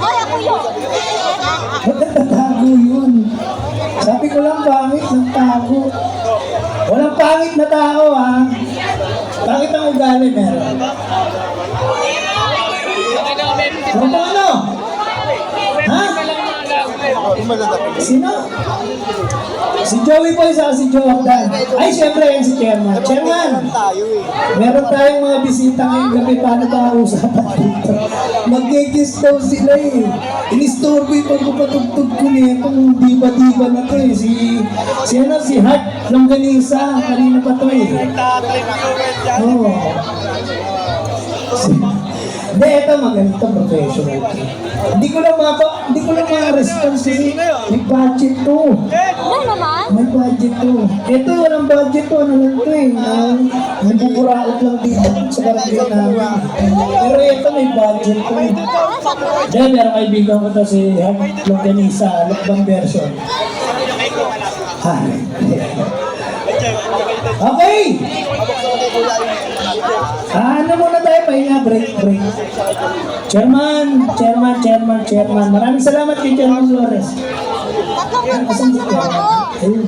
Ay, ako yun. Ba't nagtatago yun? Sabi ko lang pangit ng tago. Walang pangit na tao ha. Pangit ang ugali meron. Ano? Ha? Sino? Si Joey Boy sa si Joe Abdan. Ay, siyempre yan si Chairman. Chairman! Meron tayong mga bisita ngayong gabi. Paano ba usapan dito? Mag-gigis daw sila eh. Inistorbo yung pagpapatugtog ko niya. Itong diba-diba na to eh. Si Hart Longganisa. Kanina pa to eh. Oo. Hindi, ito magaling itong professional. Hindi ko lang ma-response eh. May budget to. Ano naman? May budget to. Ito, walang budget to. Ano lang to eh. Nagpupuraot lang dito sa barangay namin. Pero ito, may budget to eh. Diyan, meron kaibigan ko to si Hart Longganisa, Lukbang version. Hi. Okay! Ano muna tayo? Pahinga, break. Chairman. Maraming salamat kay Chairman Flores. Tatlong Asan si Chairman? Ayun.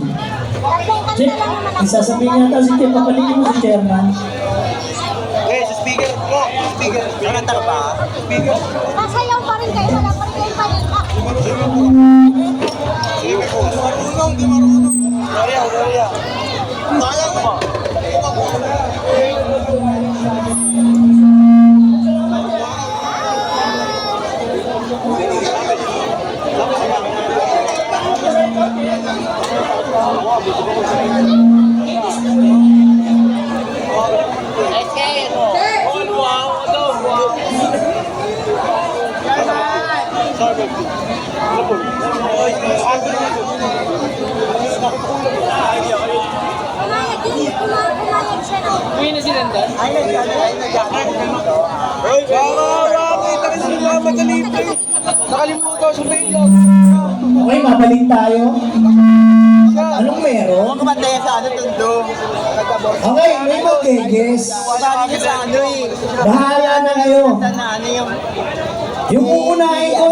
Check, isasabihin niya si Chairman. Papalikin mo si Chairman. Sa speaker po. Speaker. Nakanta ka ba? Speaker. Masayaw pa rin kayo. Wala pa rin kayo panika. Di marunong. Gloria. Sayang mo. Kumayag siya na. Hoy, kita rin sila magaling. Nakalimutan sa mail. Okay, mabalik tayo. Anong meron? Huwag ka mataya sa ano, tundo. Okay, may mag-guess. Sabi niya sa ano eh. Bahala na kayo. Sana ano yung... Yung uunahin ko,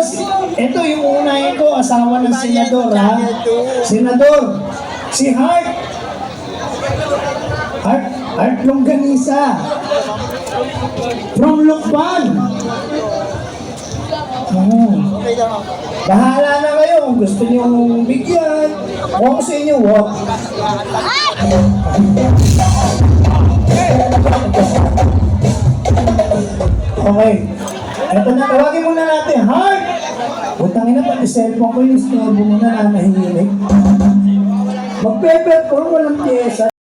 yung uunahin ko, asawa ng senador, ha? Senador, si Hart Longganisa. From Lukban. Okay lang ako. Bahala na kayo kung gusto niyo bigyan. O kung sa inyo, wag. Okay. Ito na, tawagin muna natin. Hart! Putangin na pati cellphone ko yung istorbo muna na nahihilig. Mag-perform, walang pyesa.